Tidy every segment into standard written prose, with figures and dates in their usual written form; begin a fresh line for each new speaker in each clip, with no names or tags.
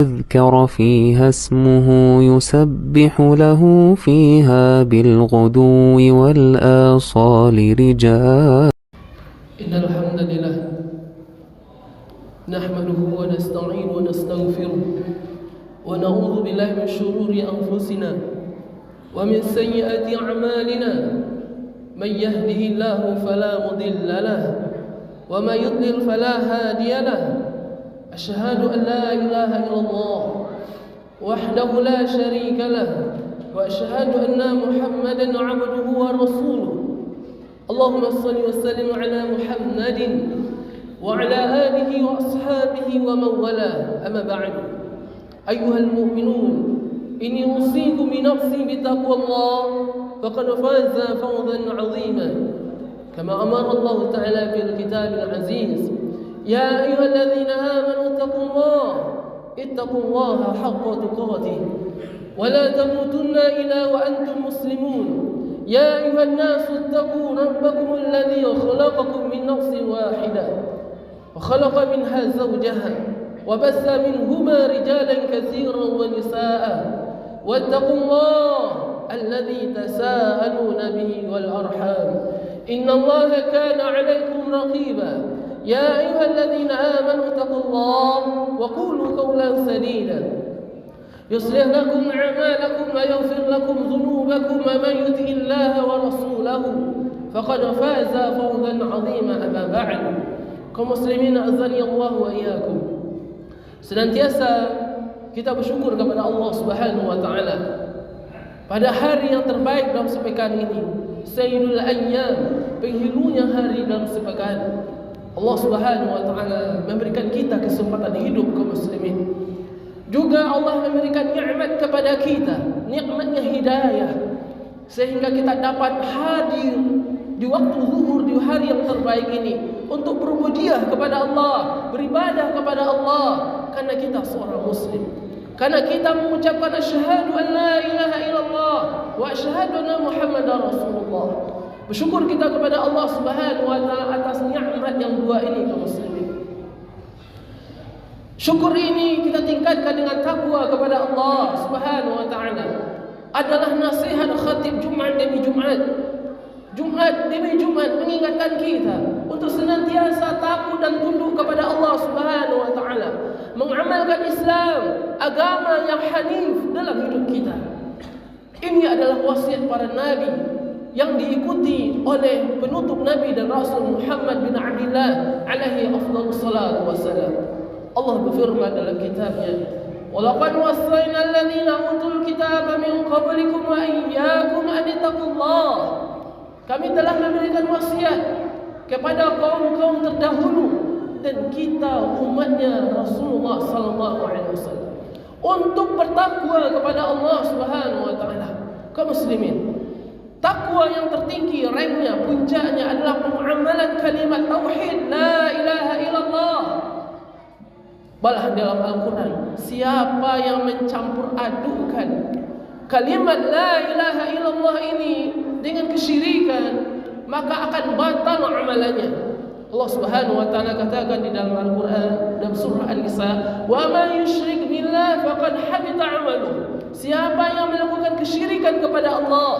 يذكر فيها اسمه يسبح له فيها بالغدو والآصال رجال.
إن الحمد لله نحمده ونستعين ونستغفره ونعوذ بالله من شرور أنفسنا ومن سيئات أعمالنا. من يهده الله فلا مضل له ومن يضلل فلا هادي له. أشهد أن لا إله إلا الله وحده لا شريك له وأشهد أن محمدا عبده ورسوله. اللهم صل وسلم على محمد وعلى آله وأصحابه ومن والاه. أما بعد، أيها المؤمنون، إني أوصيكم بنفسي بتقوى الله فقد فاز فوزا عظيما، كما أمر الله تعالى في الكتاب العزيز: يا أيها الذين آمنوا اتقوا الله حق تقاته ولا تموتن إلا وأنتم مسلمون. يا أيها الناس اتقوا ربكم الذي خلقكم من نفس واحدة وخلق منها زوجها وبث منهما رجالا كثيرا ونساء، واتقوا الله الذي تساءلون به والأرحام إن الله كان عليكم رقيبا. يا أيها الذين آمنوا اتقوا الله وقولوا قولا سديدا يصلح لكم أعمالكم ويغفر لكم ذنوبكم، ومن يطع الله ورسوله فقد فاز فوزا عظيما. أما بعد، kaum muslimin azani Allah wa iyyakum, senantiasa kita bersyukur kepada Allah Subhanahu wa taala pada hari yang terbaik dalam sepekan ini, Sayyidul Ayyam, penghulunya hari dalam sepekan. Allah Subhanahu wa taala memberikan kita kesempatan hidup kaum muslimin. Juga Allah memberikan nikmat kepada kita, nikmatnya hidayah, sehingga kita dapat hadir di waktu zuhur di hari yang terbaik ini untuk berubudiyah kepada Allah, beribadah kepada Allah, karena kita seorang muslim, karena kita mengucapkan asyhadu an la ilaha illallah wa asyhadu anna muhammadar rasulullah. Bersyukur kita kepada Allah Subhanahu wa taala atas nikmat yang dua ini kaum muslimin. Syukur ini kita tingkatkan dengan takwa kepada Allah Subhanahu wa taala. Adalah nasihat khatib Jumat demi Jumat, Jumat demi Jumat, mengingatkan kita untuk senantiasa takut dan tunduk kepada Allah Subhanahu wa taala, mengamalkan Islam, agama yang hanif dalam hidup kita. Ini adalah wasiat para nabi yang diikuti oleh penutup Nabi dan Rasul Muhammad bin Abdullah alaihi afdhalus salatu wassalam. Allah berfirman dalam kitabnya: "Walaqad wassayna alladziina utul kitaba min qablikum wa iyyakum an ittaqullah." Kami telah memberikan wasiat kepada kaum-kaum terdahulu dan kita umatnya Rasulullah sallallahu alaihi wasallam untuk bertakwa kepada Allah Subhanahu wa taala. Kaum muslimin, takwa yang tertinggi, ranknya, puncaknya adalah pengamalan kalimat tauhid la ilaha illallah. Balah dalam Al-Quran, siapa yang mencampur adukan kalimat la ilaha illallah ini dengan kesyirikan, maka akan batal amalannya. Allah Subhanahu wa taala katakan di dalam Al-Quran dalam surah An-Nisa, "Wa man yusyrik billah faqad habita 'amaluhu." Siapa yang melakukan kesyirikan kepada Allah,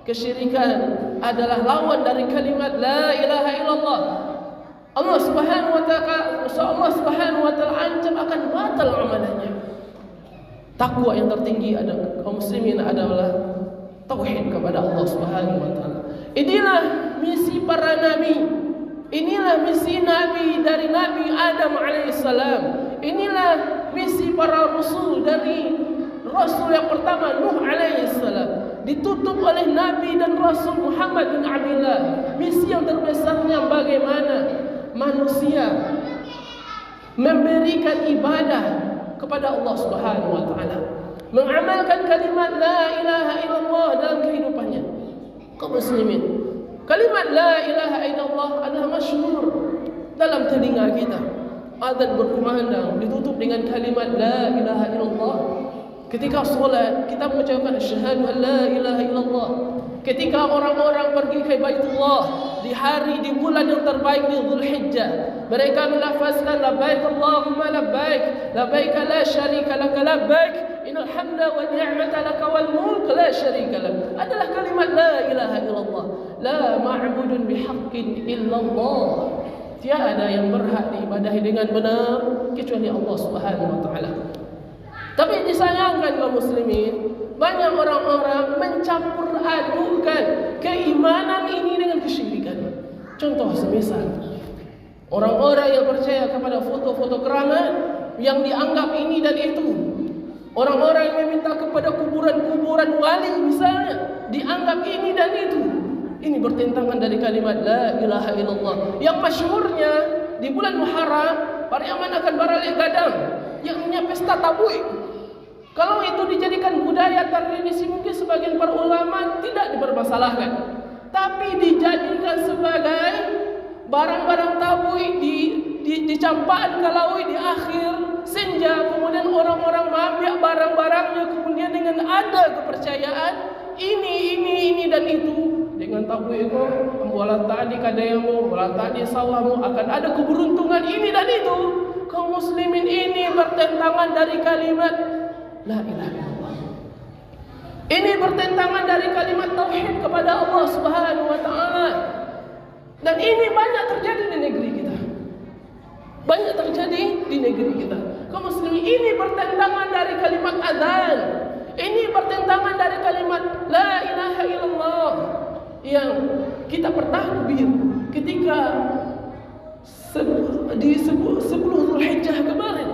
kesyirikan adalah lawan dari kalimat la ilaha illallah. Allah Subhanahu wa taala ancam akan batal amalannya. Takwa yang tertinggi ada kaum muslimin adalah tauhid kepada Allah Subhanahu wa taala. Inilah misi para nabi. Inilah misi nabi dari Nabi Adam alaihissalam. Inilah misi para rasul dari Rasul yang pertama Nuh alaihissalam, ditutup oleh Nabi dan Rasul Muhammad bin Abdullah. Misi yang terbesarnya bagaimana manusia memberikan ibadah kepada Allah Subhanahu wa taala, mengamalkan kalimat la ilaha illallah dalam kehidupannya. Kaum muslimin, kalimat la ilaha illallah adalah masyhur dalam telinga kita. Azan berkumandang ditutup dengan kalimat la ilaha illallah. Ketika solat kita mengucapkan asyhadu an la ilaha illallah. Ketika orang-orang pergi ke Baitullah di hari di bulan yang terbaik di Zulhijjah, Mereka melafazkan labbaik Allahumma labbaik, labbaik la syarika laka labbaik, innal hamda wan ni'mata laka wal mulk la syarika lak. Adalah kalimat la ilaha illallah. La ma'budun bihaqqin illallah. Tiada yang berhak diibadahi dengan benar kecuali Allah Subhanahu wa taala. Tapi disayangkan kaum muslimin, banyak orang-orang mencampur adukan keimanan ini dengan kesyirikan. Contoh semisal orang-orang yang percaya kepada foto-foto keramat yang dianggap ini dan itu. Orang-orang yang meminta kepada kuburan-kuburan wali misalnya, dianggap ini dan itu. Ini bertentangan dari kalimat la ilaha illallah. Yang masyhurnya di bulan Muharram, Pariaman akan baralik gadang yang punya pesta tabui. Kalau itu dijadikan budaya tradisi, mungkin sebagian para ulama tidak dipermasalahkan. Tapi dijadikan sebagai barang-barang tabui, dicampakkan kalaui di akhir senja, kemudian orang-orang mengambil barang-barangnya, kemudian dengan ada kepercayaan ini dan itu. Dengan tabui itu, bola tadi kadayamu, bola tadi sawahmu, akan ada keberuntungan ini dan itu. Kaum muslimin ini bertentangan dari kalimat la ilaha illallah. Ini bertentangan dari kalimat tauhid kepada Allah Subhanahu wa taala. Dan ini banyak terjadi di negeri kita. Banyak terjadi di negeri kita. Kaum muslimin ini bertentangan dari kalimat azan. Ini bertentangan dari kalimat la ilaha illallah yang kita bertakbir ketika di 10 Zulhijjah kemarin.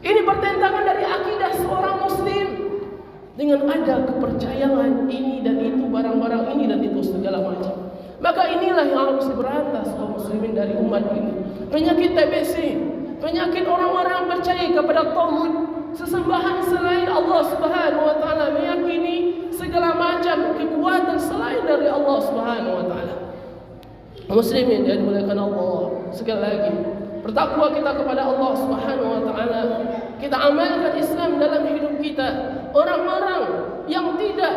Ini bertentangan dari akidah seorang muslim dengan ada kepercayaan ini dan itu, barang-barang ini dan itu segala macam. Maka inilah yang harus diberantas kaum muslimin dari umat ini. Penyakit TBC, penyakit orang-orang percaya kepada tauhid, sesembahan selain Allah Subhanahu wa taala, meyakini segala macam kekuatan selain dari Allah Subhanahu wa taala. Muslimin yang dimuliakan Allah, sekali lagi bertakwa kita kepada Allah Subhanahu wa taala. Kita amalkan Islam dalam hidup kita. Orang-orang yang tidak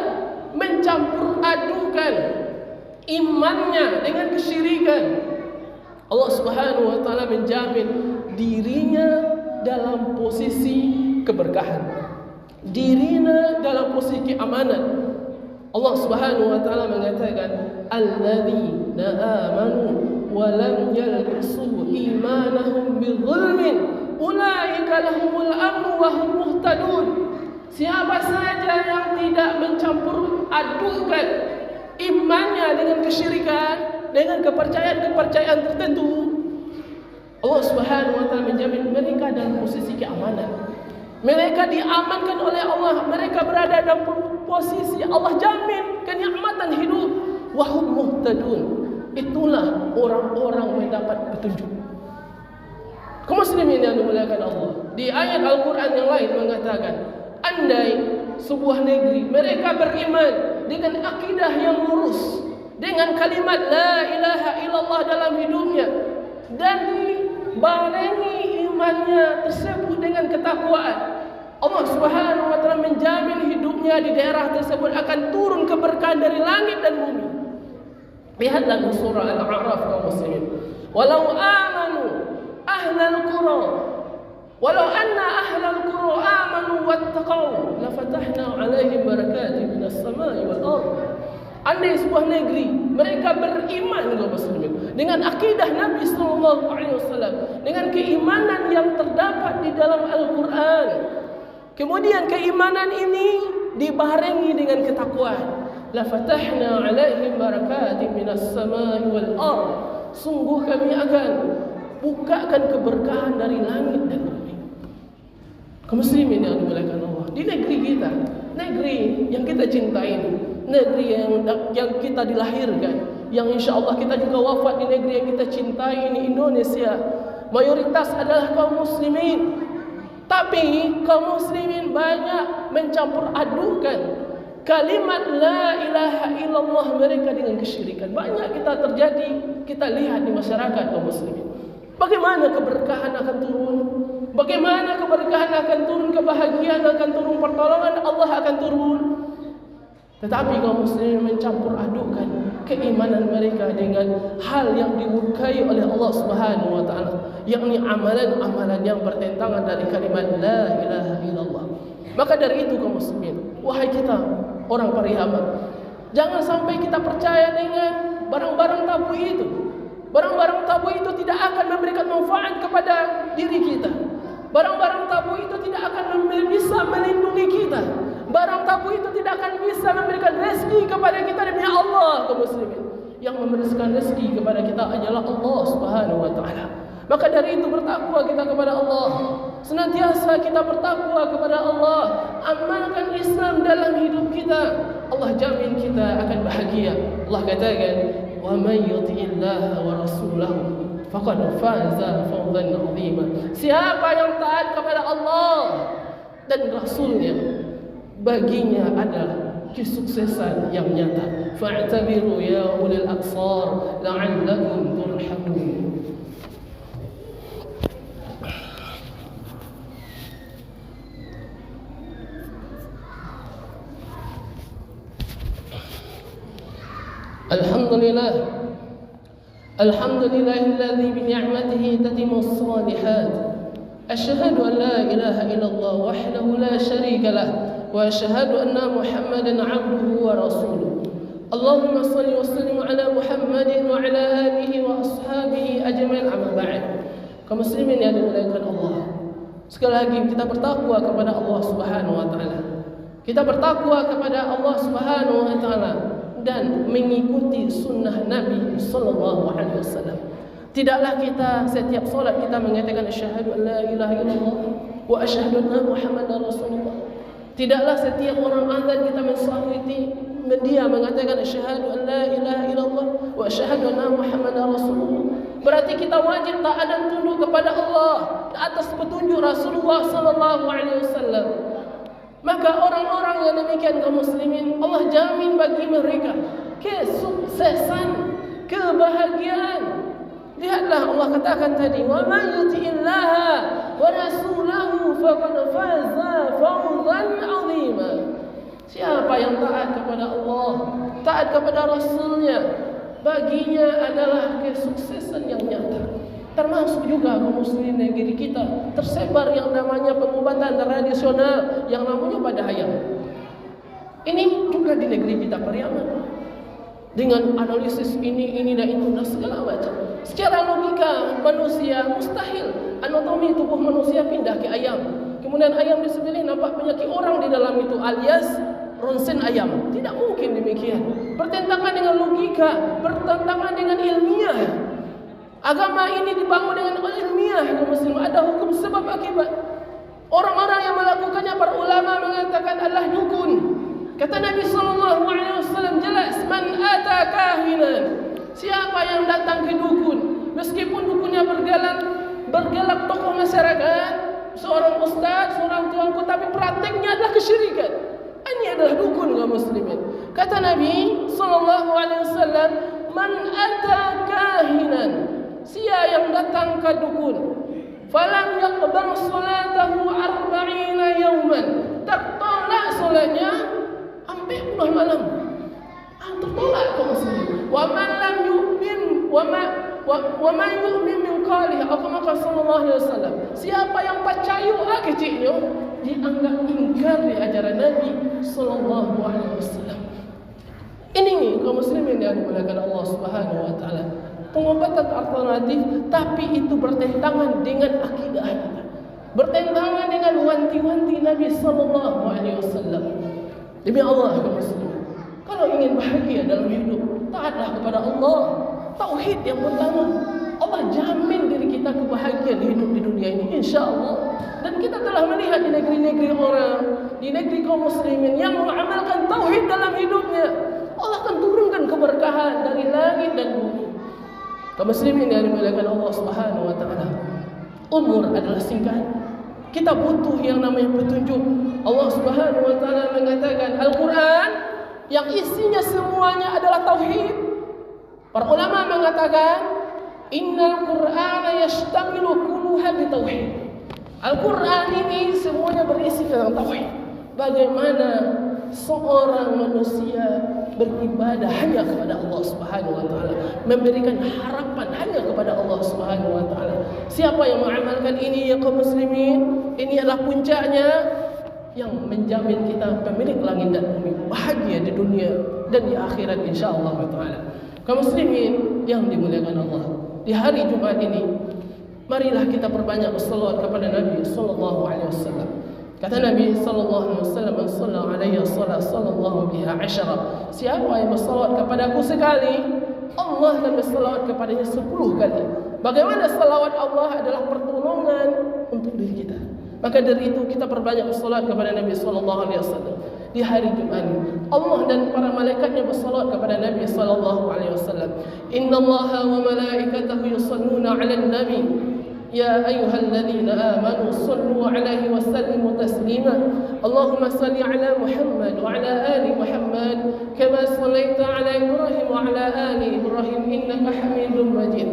mencampur adukan imannya dengan kesyirikan, Allah Subhanahu wa taala menjamin dirinya dalam posisi keberkahan, dirinya dalam posisi keamanan. Allah Subhanahu wa taala mengatakan alladzina amanu wa lam yalbisu imanahum bidzulmin ulaika lahumul amnu wa hum muhtadun. Siapa saja yang tidak mencampur adukan imannya dengan kesyirikan, dengan kepercayaan-kepercayaan tertentu, Allah Subhanahu wa taala menjamin mereka dalam posisi keamanan. Mereka diamankan oleh Allah, mereka berada dalam posisi Allah jamin kenikmatan hidup. Wa hum muhtadun. Itulah orang-orang mendapat petunjuk. Kaum muslimin yang dimuliakan Allah, di ayat Al-Quran yang lain mengatakan, andai sebuah negeri mereka beriman dengan akidah yang lurus, dengan kalimat la ilaha illallah dalam hidupnya, dan dibarengi imannya tersebut dengan ketakwaan, Allah Subhanahu wa taala menjamin hidupnya di daerah tersebut akan turun keberkahan dari langit dan bumi. Lihatlah di surah Al-A'raf kaum muslimin. Walau amanu ahlal qura, walau anna ahlal qura amanu wattaqau lafatahna 'alaihim barakatin minas samai wal ardh. Andai sebuah negeri mereka beriman kaum muslimin dengan akidah Nabi sallallahu alaihi wasallam, dengan keimanan yang terdapat di dalam Al-Qur'an, kemudian keimanan ini dibarengi dengan ketakwaan, la fatahna 'alaihim barakatin minas samai wal ardh. Sungguh kami akan bukakan keberkahan dari langit dan bumi. Kaum muslimin yang dimuliakan Allah, di negeri kita, negeri yang kita cintai, negeri yang kita dilahirkan, yang insya-Allah kita juga wafat di negeri yang kita cintai ini, Indonesia. Mayoritas adalah kaum muslimin. Tapi kaum muslimin banyak mencampur adukan kalimat la ilaha illallah mereka dengan kesyirikan. Banyak kita terjadi, kita lihat di masyarakat kaum muslimin. Bagaimana keberkahan akan turun? Bagaimana keberkahan akan turun, kebahagiaan akan turun, pertolongan Allah akan turun. Tetapi kaum muslimin mencampur adukkan keimanan mereka dengan hal yang dimurkai oleh Allah Subhanahu wa taala, yakni amalan-amalan yang bertentangan dari kalimat la ilaha illallah. Maka dari itu kaum muslimin, wahai kita orang Pariaman, jangan sampai kita percaya dengan barang-barang tabu itu. Barang-barang tabu itu tidak akan memberikan manfaat kepada diri kita. Barang-barang tabu itu tidak akan bisa melindungi kita. Barang tabu itu tidak akan bisa memberikan rezeki kepada kita demi Allah, kaum muslimin. Yang memberikan rezeki kepada kita adalah Allah Subhanahu wa taala. Maka dari itu bertakwa kita kepada Allah. Senantiasa kita bertakwa kepada Allah. Amalkan Islam dalam hidup kita. Allah jamin kita akan bahagia. Allah katakan, "Wa may yuti'illaha wa rasulahu faqad faza fawzan 'azima." Siapa yang taat kepada Allah dan Rasulnya, baginya adalah kesuksesan yang nyata. Fa'tabiru ya ulil absar la'allakum turhamun. Alhamdulillahilladzi bi ni'matihi tatimmu as-salihat. Asyhadu an la ilaha illallah wahdahu la syarika lah wa asyhadu anna Muhammadan 'abduhu wa rasuluh. Allahumma shalli wa sallim ala Muhammadin wa ala alihi wa ashabihi ajma'in, amma ba'd. Kaum muslimin yang dimuliakan Allah, sekali lagi kita bertakwa kepada Allah Subhanahu wa taala. Kita bertakwa kepada Allah Subhanahu wa taala dan mengikuti sunnah Nabi sallallahu alaihi wasallam. Tidaklah kita setiap solat kita mengatakan asyhadu an la ilaha illallah wa asyhadu anna Muhammadar Rasulullah. Tidaklah setiap orang azan kita mensahwiti dia mengatakan asyhadu an la ilaha illallah wa asyhadu anna Muhammadar Rasulullah. Berarti kita wajib taat dan tunduk kepada Allah atas petunjuk Rasulullah sallallahu alaihi wasallam. Maka orang-orang yang demikian kaum muslimin, Allah jamin bagi mereka kesuksesan, kebahagiaan. Lihatlah Allah katakan tadi, wa may yuti'illaha wa rasulahu faqad faza fawzan 'azima. Siapa yang taat kepada Allah, taat kepada Rasulnya, baginya adalah kesuksesan yang nyata. Termasuk juga kaum muslimin negeri kita tersebar yang namanya pengobatan tradisional yang namanya pada ayam. Ini juga di negeri kita Pariaman. Dengan analisis ini dan itu dan segala macam. Secara logika manusia mustahil anatomi tubuh manusia pindah ke ayam. Kemudian ayam disembelih nampak penyakit orang di dalam itu alias ronsen ayam. Tidak mungkin demikian. Bertentangan dengan logika, bertentangan dengan ilmiah. Agama ini dibangun dengan ilmiah, kaum muslim. Ada hukum sebab akibat. Orang-orang yang melakukannya para ulama mengatakan adalah dukun. Kata Nabi sallallahu alaihi wasallam jelas, man ata kahinan. Siapa yang datang ke dukun, meskipun dukunnya bergelak tokoh masyarakat, seorang ustaz, seorang tuanku, tapi prakteknya adalah kesyirikan. Ini adalah dukun kaum muslimin. Kata Nabi sallallahu alaihi wasallam, man ata kahinan. Siapa yang datang ke dukun, falam yaqbal salatahu 40 yawman, tertolak salatnya sampai 10 malam. Tertolak kaum muslimin. Wa man lam yu'min wa man yu'min min qalih atau maka sallallahu alaihi wasallam. Siapa yang percaya kecilnya dianggap ingkar di ajaran Nabi sallallahu alaihi wasallam. Ini kaum muslimin yang dimuliakan Allah Subhanahu wa taala. Pengobatan alternatif, tapi itu bertentangan dengan akidah kita, bertentangan dengan wanti-wanti Nabi sallallahu alaihi wasallam. Demi Allah, kaum muslimin, kalau ingin bahagia dalam hidup, taatlah kepada Allah. Tauhid yang pertama. Allah jamin diri kita kebahagiaan hidup di dunia ini, insya-Allah. Dan kita telah melihat di negeri-negeri orang, di negeri kaum muslimin yang mengamalkan tauhid dalam hidupnya, Allah akan turunkan keberkahan dari langit dan bumi. Kaum muslimin yang dimuliakan Allah Subhanahu wa taala. Umur adalah singkat. Kita butuh yang namanya petunjuk. Allah Subhanahu wa taala mengatakan Al-Qur'an yang isinya semuanya adalah tauhid. Para ulama mengatakan innal Qur'ana yashtamilu kulluha bi tauhid. Al-Qur'an ini semuanya berisi tentang tauhid. Bagaimana seorang manusia beribadah hanya kepada Allah Subhanahu wa taala, memberikan harapan hanya kepada Allah Subhanahu wa taala. Siapa yang mengamalkan ini ya kaum muslimin, ini adalah puncaknya yang menjamin kita pemilik langit dan bumi, bahagia di dunia dan di akhirat insyaallah taala. Kaum muslimin yang dimuliakan Allah, di hari Jumat ini marilah kita perbanyak berselawat kepada Nabi sallallahu alaihi wasallam. Kata Nabi sallallahu alaihi wasallam, "Man shalla alaihi sallallahu biha 'ashara." Siapa yang berselawat kepadaku sekali, Allah akan berselawat kepadanya 10 kali. Bagaimana selawat Allah adalah pertolongan untuk diri kita. Maka dari itu kita perbanyak berselawat kepada Nabi sallallahu alaihi wasallam. Di hari Jumat ini Allah dan para malaikatnya berselawat kepada Nabi sallallahu alaihi wasallam. Innallaha wa malaikatahu yusalluna 'alan nabi. يا أيها الذين آمنوا صلوا عليه وسلموا تسليما اللهم صل على محمد وعلى آل محمد كما صليت على إبراهيم وعلى آل إبراهيم إنك حميد مجيد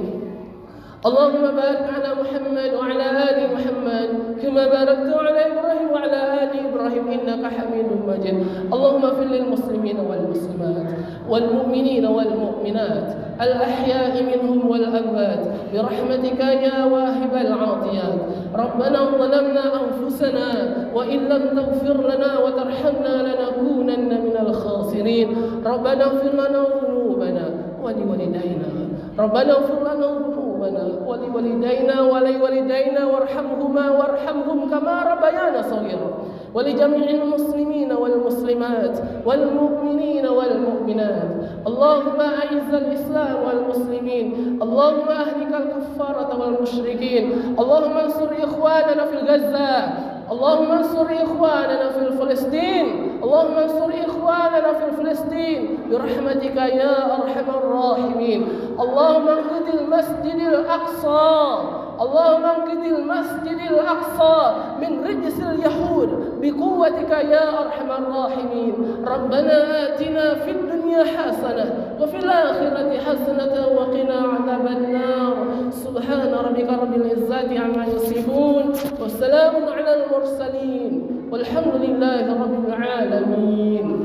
اللهم بارك على محمد وعلى آل محمد كما باركت على إبراهيم وعلى آل إبراهيم إنك حميد مجيد اللهم اغفر للمسلمين والمسلمات والمؤمنين والمؤمنات الأحياء منهم والأموات برحمتك يا واهب العاطيات ربنا ظلمنا أنفسنا وإن لم تغفر لنا وترحمنا لنكونن من الخاسرين ربنا اغفر لنا ذنوبنا ولوالدينا ربنا اغفر لنا ذنوبنا ولوالدينا ولوالدينا وارحمهم كما ربيانا صغيرا ولجميع المسلمين والمسلمات والمؤمنين والمؤمنات اللهم أعز الإسلام والمسلمين اللهم أهلك الكفارة والمشركين اللهم انصر إخواننا في غزة اللهم انصر إخواننا في فلسطين اللهم انصر إخواننا في فلسطين برحمتك يا أرحم الراحمين اللهم انقذ المسجد الأقصى اللهم انقذ المسجد الأقصى من رجس اليهود بقوتك يا أرحم الراحمين ربنا آتنا في الدنيا حسنة وفي الآخرة حسنة وقنا عذاب النار سبحان ربك رب العزة عما يصفون والسلام على المرسلين والحمد لله رب العالمين